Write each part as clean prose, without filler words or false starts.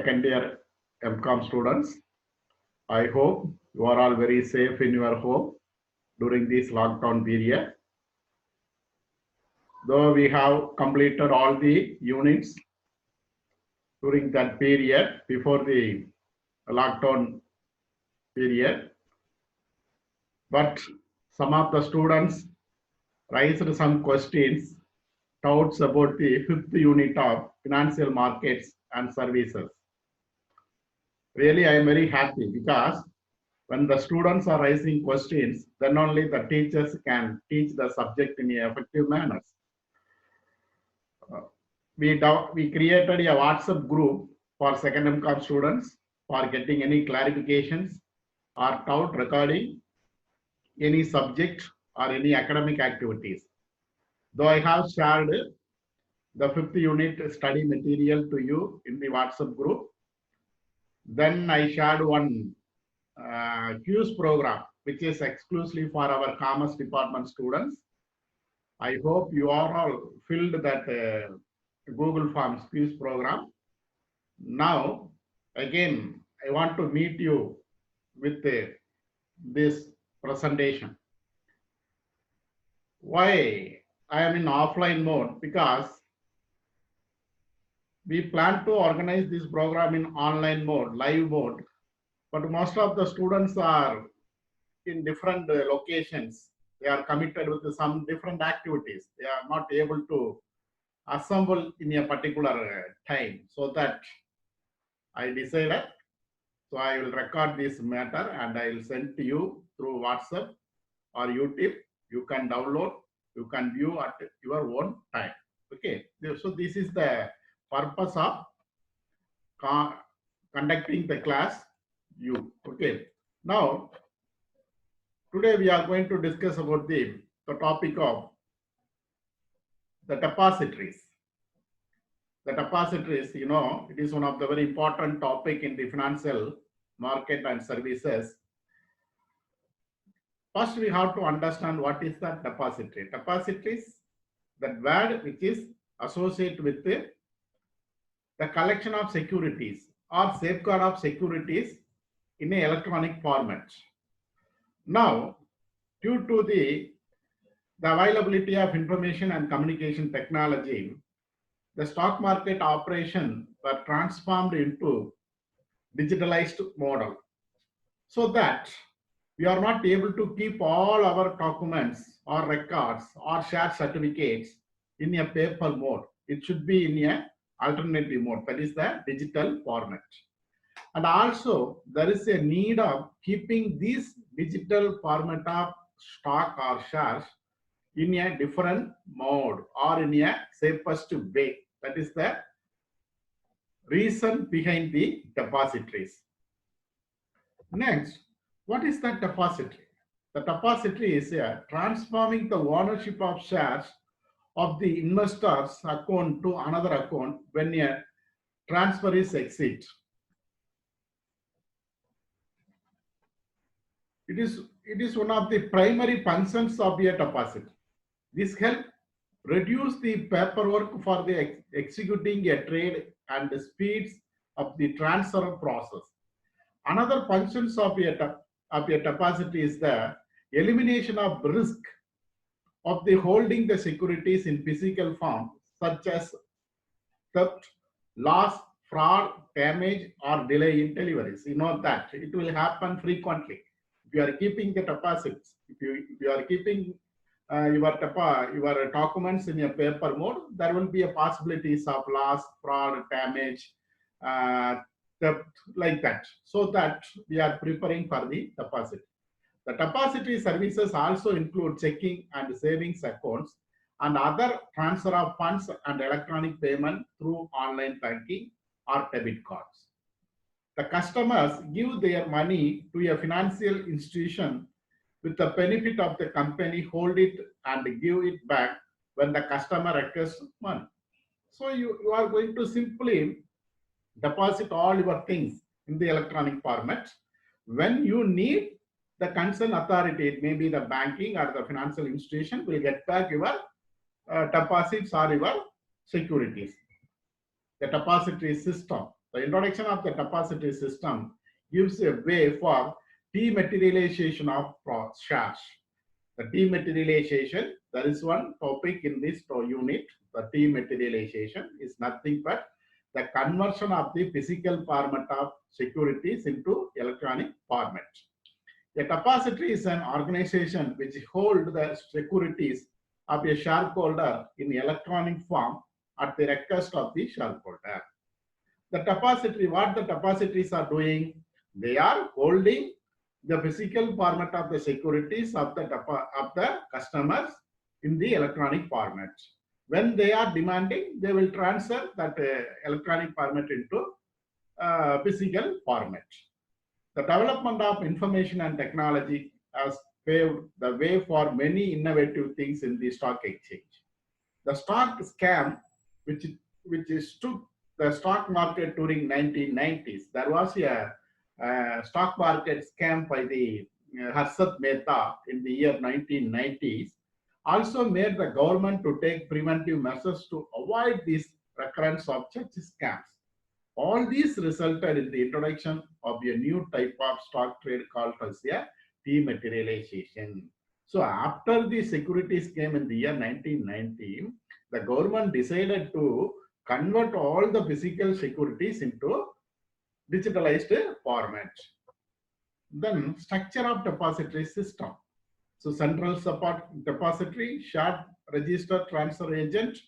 second year MCOM students. I hope you are all very safe in your home during this lockdown period. Though we have completed all the units during that period before the lockdown period, but some of the students raised some questions, doubts about the fifth unit of financial markets and services. Really, I am very happy because when the students are raising questions, then only the teachers can teach the subject in an effective manner. We created a WhatsApp group for second MCOM students for getting any clarifications or doubt regarding any subject or any academic activities. Though I have shared the fifth unit study material to you in the WhatsApp group, then I shared one quiz program which is exclusively for our commerce department students. I hope you are all filled that Google Forms quiz program. Now, again, I want to meet you with this presentation. Why I am in offline mode? Because we plan to organize this program in online mode, live mode, but most of the students are in different locations. They are committed with some different activities. They are not able to assemble in a particular time. So that I decided, so I will record this matter and I will send to you through WhatsApp or YouTube. You can download, you can view at your own time. Okay, so this is the purpose of conducting the class. Okay, now today we are going to discuss about the topic of the depositories. The depositories, you know, it is one of the very important topic in the financial market and services. First, we have to understand what is the depository. Depository is that word which is associated with the collection of securities or safeguard of securities in an electronic format. Now, due to the availability of information and communication technology, the stock market operation were transformed into digitalized model, so that we are not able to keep all our documents or records or share certificates in a paper mode. It should be in a alternative mode, that is the digital format. And also there is a need of keeping this digital format of stock or shares in a different mode or in a safest way. That is the reason behind the depositories. Next, what is the depository? The depository is transforming the ownership of shares of the investor's account to another account when a transfer is exit. It is one of the primary functions of a deposit. This helps reduce the paperwork for the executing a trade and speeds up the transfer process. Another functions of a deposit is the elimination of risk of the holding the securities in physical form, such as theft, loss, fraud, damage, or delay in deliveries. You know that it will happen frequently. If you are keeping the deposits, if you are keeping your documents in a paper mode, there will be a possibilities of loss, fraud, damage, theft, like that. So that we are preparing for the deposit. The depository services also include checking and savings accounts and other transfer of funds and electronic payment through online banking or debit cards. The customers give their money to a financial institution with the benefit of the company hold it and give it back when the customer requests money. So you are going to simply deposit all your things in the electronic format. When you need, the concerned authority, it may be the banking or the financial institution, will get back your deposits or your securities. The depository system, The introduction of the depository system gives a way for dematerialization of shares. The dematerialization, there is one topic in this unit. The dematerialization is nothing but the conversion of the physical format of securities into electronic format. A depository is an organization which holds the securities of a shareholder in electronic form at the request of the shareholder. The depository, what the depositories are doing, they are holding the physical format of the securities of the customers in the electronic format. When they are demanding, they will transfer that electronic format into physical format. The development of information and technology has paved the way for many innovative things in the stock exchange. The stock scam, which took the stock market during 1990s, there was a stock market scam by the Harshad Mehta in the year 1990s, also made the government to take preventive measures to avoid this recurrence of such scams. All these resulted in the introduction of a new type of stock trade called as a dematerialization. So after the securities came in the year 1990, the government decided to convert all the physical securities into digitalized format. Then structure of depository system. So central support depository, shared register transfer agent,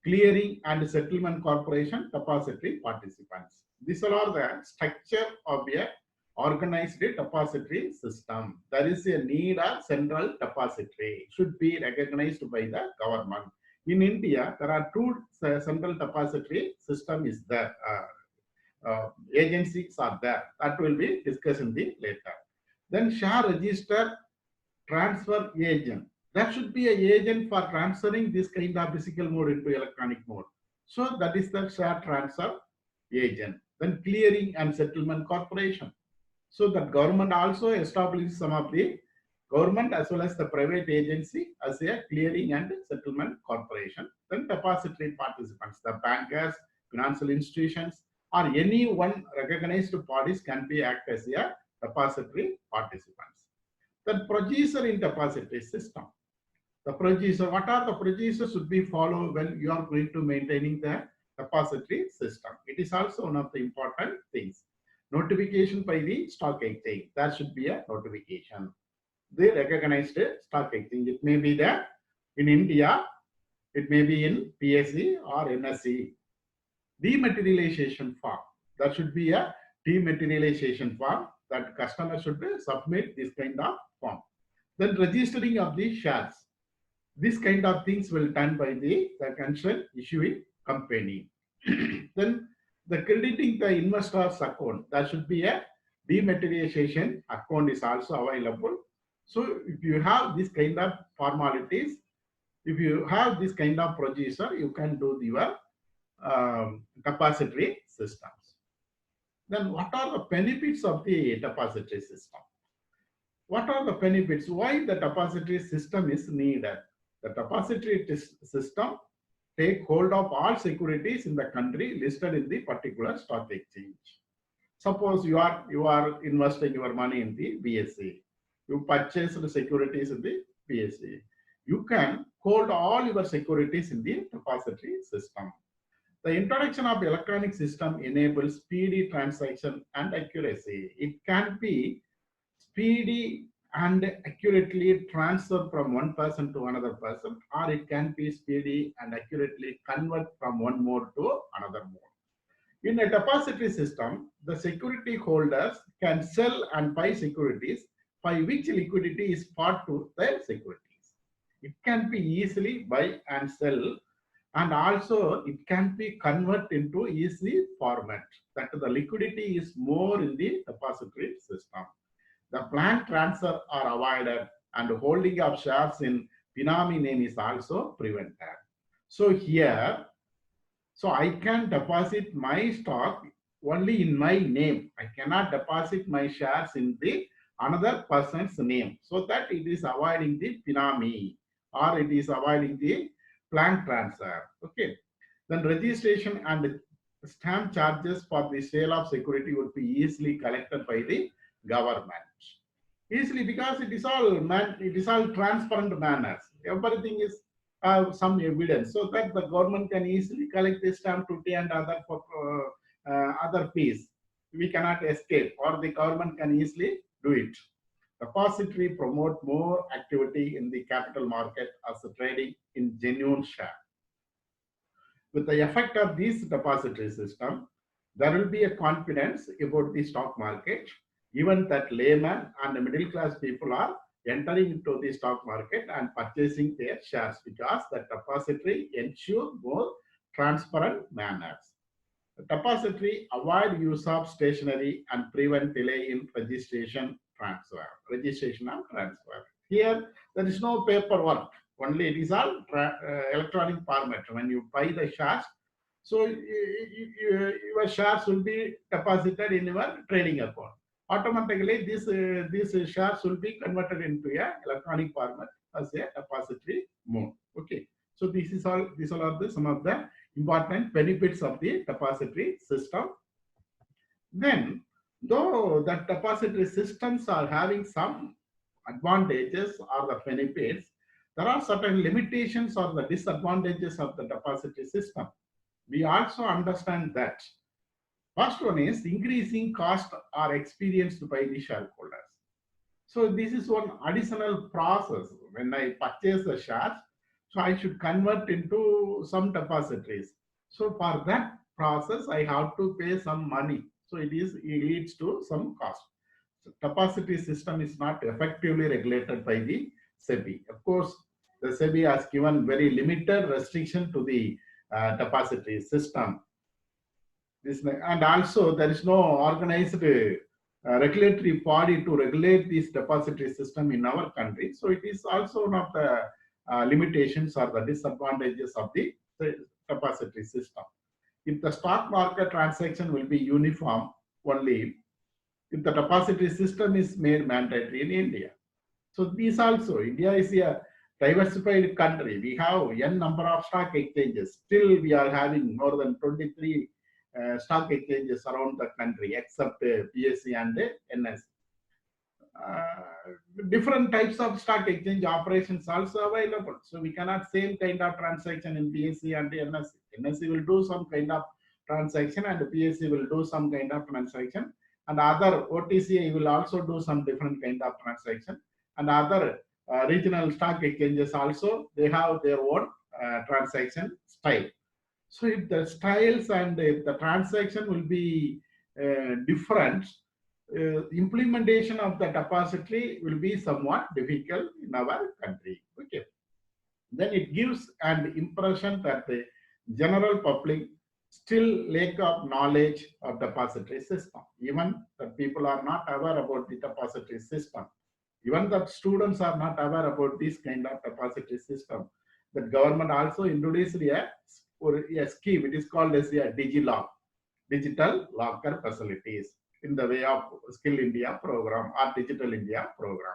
clearing and settlement corporation, depository participants. These are the structure of a organized depository system. There is a need of central depository, should be recognized by the government. In India, there are two central depository system is there. Agencies are there. That will be discussed in the later. Then share register transfer agent. There should be an agent for transferring this kind of physical mode into electronic mode. So that is the share transfer agent. Then clearing and settlement corporation. So that government also established some of the government as well as the private agency as a clearing and settlement corporation. Then depository participants, the bankers, financial institutions, or any one recognized parties can be act as a depository participants. Then procedure in depository system. The procedure, what are the procedures should be followed when you are going to maintaining the depository system? It is also one of the important things. Notification by the stock exchange. That should be a notification. The recognized stock exchange. It may be there in India, it may be in PSE or NSE. Dematerialization form. There should be a dematerialization form that customer should submit this kind of form. Then registering of the shares. This kind of things will done by the concerned issuing company. Then the crediting the investor's account. There should be a dematerialization account is also available. So if you have this kind of formalities, if you have this kind of procedure, you can do your depository systems. Then what are the benefits of the depository system? What are the benefits? Why the depository system is needed? The depository system take hold of all securities in the country listed in the particular stock exchange. Suppose you are investing your money in the BSE. You purchase the securities in the BSE. You can hold all your securities in the depository system. The introduction of electronic system enables speedy transaction and accuracy. It can be speedy and accurately transfer from one person to another person, or it can be speedy and accurately convert from one mode to another mode. In a depository system, the security holders can sell and buy securities by which liquidity is part to their securities. It can be easily buy and sell, and also it can be converted into easy format, that the liquidity is more in the depository system. The blank transfer are avoided and holding of shares in Benami name is also prevented. So here, so I can deposit my stock only in my name. I cannot deposit my shares in the another person's name, so that it is avoiding the Benami, or it is avoiding the blank transfer. Okay. Then registration and stamp charges for the sale of security would be easily collected by the government. Easily, because it is all transparent manners. Everything is some evidence, so that the government can easily collect the stamp duty and other other fees. We cannot escape, or the government can easily do it. Depository promote more activity in the capital market as trading in genuine share. With the effect of this depository system, there will be a confidence about the stock market, even that layman and the middle class people are entering into the stock market and purchasing their shares, because the depository ensure more transparent manners. The depository avoid use of stationery and prevent delay in registration transfer. Registration and transfer. Here, there is no paperwork. Only it is all electronic format. When you buy the shares, so your shares will be deposited in your trading account. Automatically, these shares will be converted into a electronic format as a depository mode. Okay. So this is all. These all are some of the important benefits of the depository system. Then, though the depository systems are having some advantages or the benefits, there are certain limitations or the disadvantages of the depository system. We also understand that. First one is increasing cost are experienced by the shareholders. So this is one additional process. When I purchase the shares, so I should convert into some depositories. So for that process, I have to pay some money. So it leads to some cost. So depository system is not effectively regulated by the SEBI. Of course, the SEBI has given very limited restriction to the depository system. And also there is no organized regulatory body to regulate this depository system in our country. So it is also one of the limitations or the disadvantages of the depository system. If the stock market transaction will be uniform only if the depository system is made mandatory in India. So these also, India is a diversified country. We have n number of stock exchanges. Still, we are having more than 23 stock exchanges around the country, except BSE and NSE. Different types of stock exchange operations also available. So we cannot same kind of transaction in BSE and NSE. NSE will do some kind of transaction and BSE will do some kind of transaction. And other OTC will also do some different kind of transaction. And other regional stock exchanges also, they have their own transaction style. So if the styles and if the transaction will be different, implementation of the depository will be somewhat difficult in our country. Okay. Then it gives an impression that the general public still lack of knowledge of depository system. Even the people are not aware about the depository system. Even the students are not aware about this kind of depository system. The government also introduced a scheme. It is called as a DigiLock, digital locker facilities, in the way of Skill India program or Digital India program.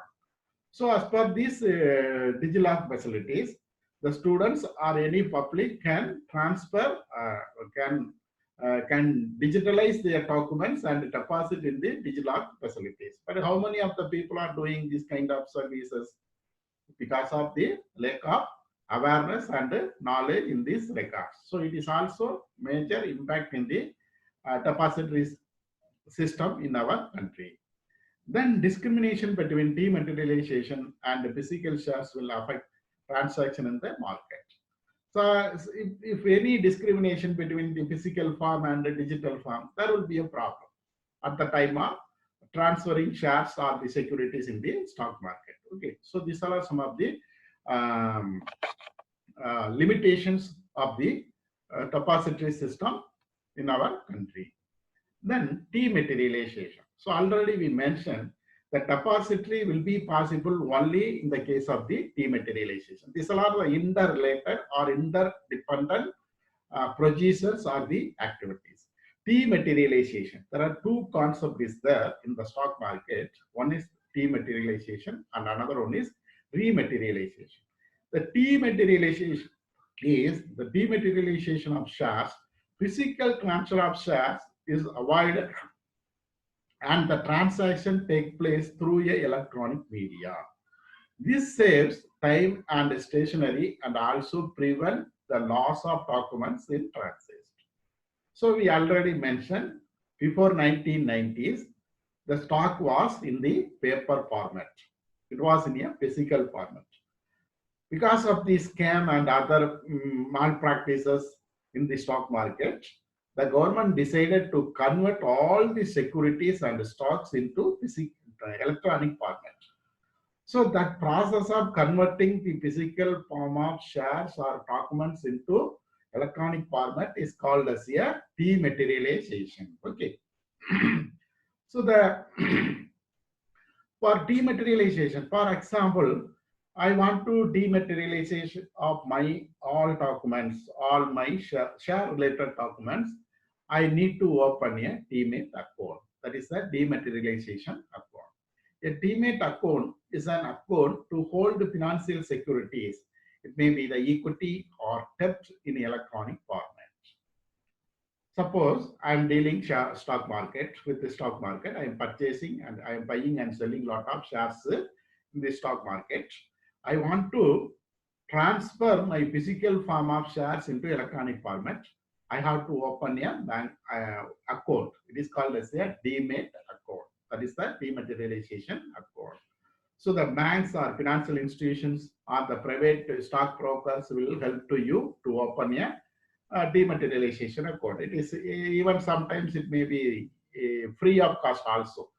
So as per these DigiLock facilities, the students or any public can transfer, can digitalize their documents and deposit in the DigiLock facilities. But how many of the people are doing this kind of services? Because of the lack of awareness and knowledge in these records. So it is also major impact in the depository system in our country. Then discrimination between dematerialization and physical shares will affect transaction in the market. So if any discrimination between the physical form and the digital form, there will be a problem at the time of transferring shares or the securities in the stock market. Okay, so these are some of the limitations of the depository system in our country. Then dematerialization. So already we mentioned that depository will be possible only in the case of the dematerialization. These are the interrelated or interdependent procedures or the activities. Dematerialization. There are two concepts there in the stock market. One is dematerialization and another one is rematerialization. The dematerialization is the dematerialization of shares physical transfer of shares is avoided and the transaction take place through a electronic media. This saves time and stationery and also prevent the loss of documents in transit. So we already mentioned before 1990s, the stock was in the paper format. It was in a physical format. Because of the scam and other malpractices in the stock market, the government decided to convert all the securities and stocks into electronic format. So that process of converting the physical form of shares or documents into electronic format is called as a dematerialization. Okay. So the for dematerialization, for example, I want to dematerialization of my all documents, all my share related documents. I need to open a demat account. That is a dematerialization account. A demat account is an account to hold financial securities. It may be the equity or debt in electronic format. Suppose I am dealing stock market with the stock market. I am purchasing and I am buying and selling lot of shares in the stock market. I want to transfer my physical form of shares into electronic format. I have to open a bank account. It is called as a demat account. That is the dematerialization account. So the banks or financial institutions or the private stock brokers will help to you to open a dematerialization account. It is even sometimes it may be free of cost also.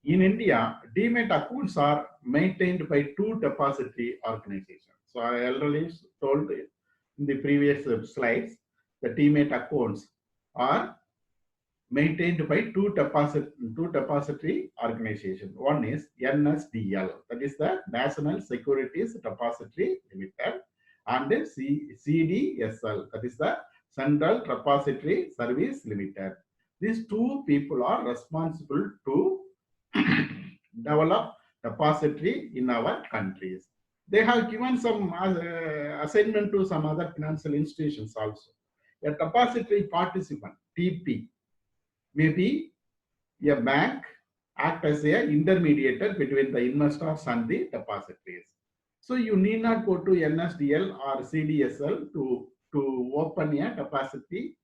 In India, demat accounts are maintained by two depository organizations. So I already told in the previous slides, the demat accounts are maintained by two depository organizations. One is NSDL, that is the National Securities Depository Limited, and CDSL, that is the Central Depository Service Limited. These two people are responsible to develop depository in our countries. They have given some assignment to some other financial institutions also. A depository participant, TP, maybe a bank act as a intermediator between the investors and the depositories. So you need not go to NSDL or CDSL to open a depository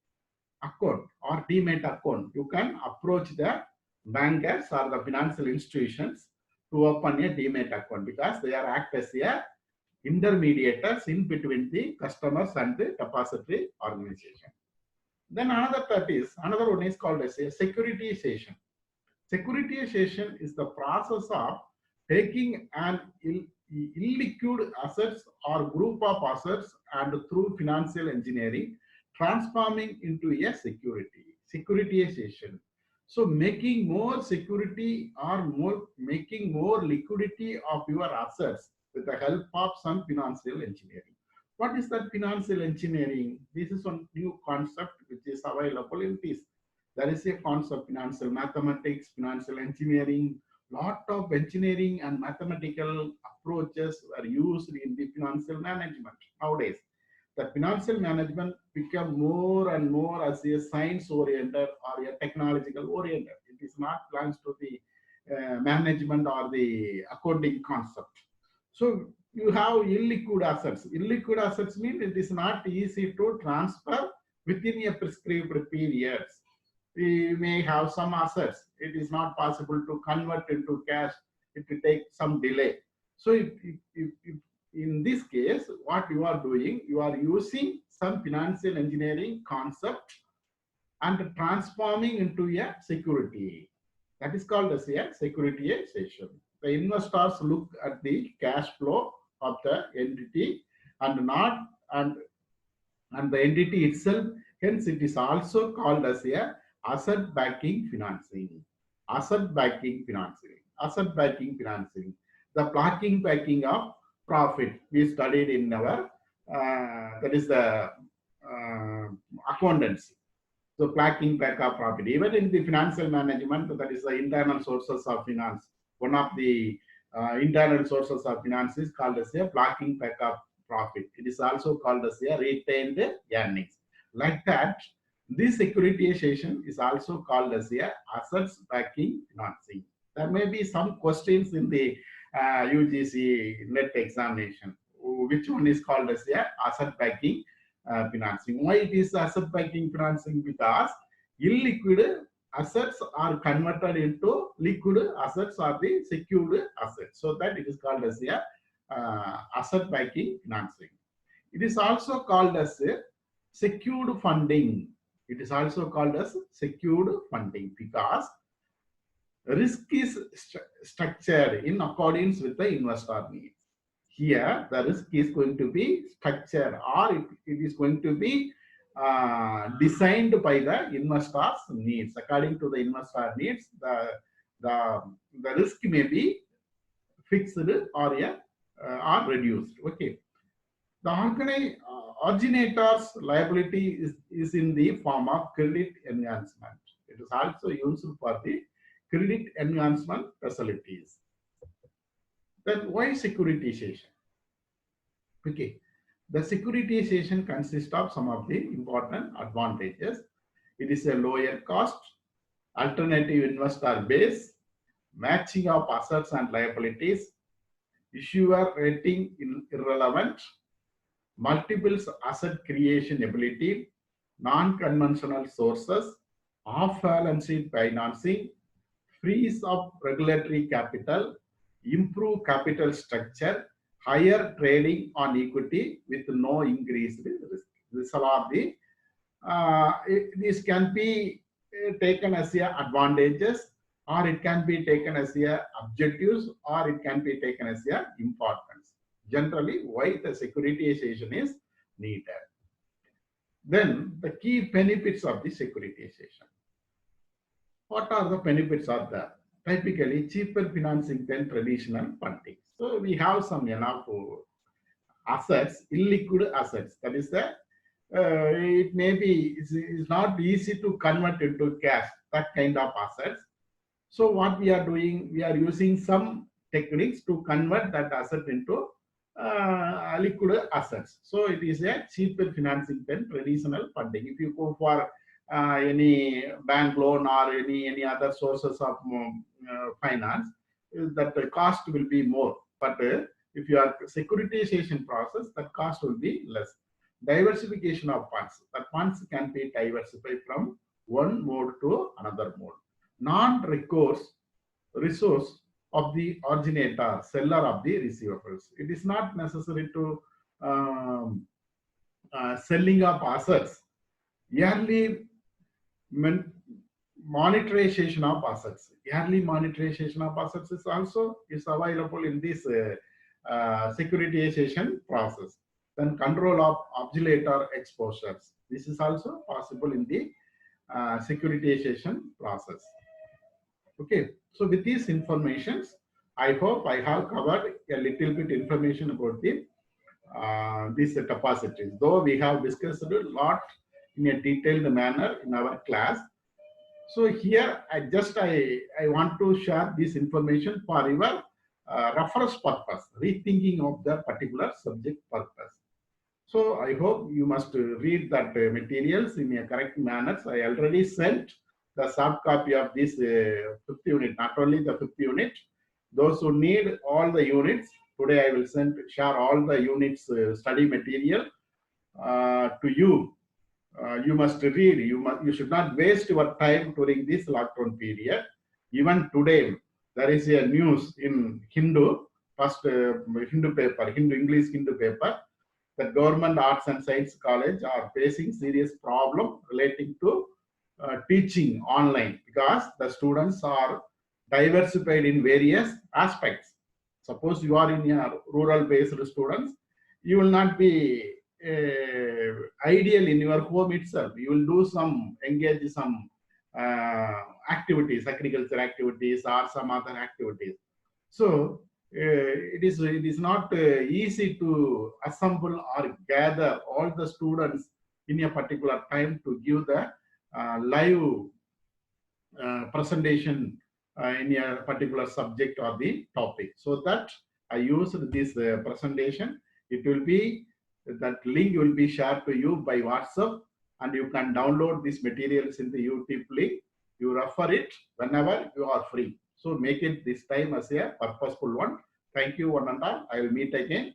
account or demat account. You can approach the bankers or the financial institutions to open a demat account because they are act as a intermediators in between the customers and the depository organization. Then another one is called as a securitization. Securitization is the process of taking an illiquid assets or group of assets and through financial engineering transforming into a security. Securitization. So making more security or making more liquidity of your assets with the help of some financial engineering. What is that financial engineering? This is one new concept which is available in this. There is a concept, financial mathematics, financial engineering. Lot of engineering and mathematical approaches are used in the financial management nowadays. The financial management become more and more as a science oriented or a technological oriented. It is not belongs to the management or the accounting concept. So you have illiquid assets. Illiquid assets mean it is not easy to transfer within a prescribed periods. We may have some assets. It is not possible to convert into cash. It will take some delay. So if in this case, what you are doing, you are using some financial engineering concept and transforming into a security. That is called as a securitization. The investors look at the cash flow of the entity and not and the entity itself. Hence, it is also called as a asset backing financing. Asset backing financing. Asset backing financing. The blocking backing of profit we studied in our that is the accountancy. So blocking back of profit. Even in the financial management, that is the internal sources of finance. One of the internal sources of finance is called as a blocking back of profit. It is also called as a retained earnings. Like that, this securitization is also called as a assets backing financing. There may be some questions in the UGC net examination. Which one is called as a asset backing financing? Why it is asset backing financing? Because illiquid assets are converted into liquid assets or the secured assets. So that it is called as a asset backing financing. It is also called as a secured funding. It is also called as secured funding because risk is structured in accordance with the investor needs. Here, the risk is going to be structured, or it is going to be designed by the investor's needs. According to the investor needs, the risk may be fixed or reduced. Okay. The originator's liability is in the form of credit enhancement. It is also used for the credit enhancement facilities. Then why securitization? Okay, the securitization consists of some of the important advantages. It is a lower cost, alternative investor base, matching of assets and liabilities, issuer rating irrelevant, multiple asset creation ability, non-conventional sources, off-balance sheet financing, freeze of regulatory capital, improve capital structure, higher trading on equity with no increased risk. These are the this can be taken as a advantages, or it can be taken as a objectives, or it can be taken as a importance. Generally, why the securitization is needed. Then the key benefits of the securitization. What are the benefits of that? Typically, cheaper financing than traditional funding. So we have some enough assets, illiquid assets. That is the it may be it's not easy to convert into cash, that kind of assets. So what we are doing, we are using some techniques to convert that asset into liquid assets. So it is a cheaper financing than traditional funding. If you go for any bank loan or any other sources of finance, that the cost will be more. But if you are securitization process, that cost will be less. Diversification of funds. The funds can be diversified from one mode to another mode. Non-recourse resource of the originator, seller of the receivables. It is not necessary to selling of assets. Yearly monetization of assets. Yearly monetization of assets is also available in this securitization process. Then control of obligor exposures. This is also possible in the securitization process. Okay, so with these informations, I hope I have covered a little bit information about the these depositories. Though we have discussed a lot in a detailed manner in our class. So here I want to share this information for your reference purpose, rethinking of the particular subject purpose. So I hope you must read that materials in a correct manner. So I already sent the soft copy of this fifth unit, not only the fifth unit. Those who need all the units, today I will share all the units study material to you. You must read. You should not waste your time during this lockdown period. Even today, there is a news in Hindu, first Hindu paper, English Hindu paper, that government arts and science college are facing serious problem relating to teaching online because the students are diversified in various aspects. Suppose you are in a rural based students, you will not be ideal in your home itself. You will do engage some activities, agriculture activities or some other activities. So it is not easy to assemble or gather all the students in a particular time to give the live presentation in a particular subject or the topic. So that I used this presentation. It will be, that link will be shared to you by WhatsApp, and you can download these materials in the YouTube link. You refer it whenever you are free. So make it this time as a purposeful one. Thank you, one and all. I will meet again.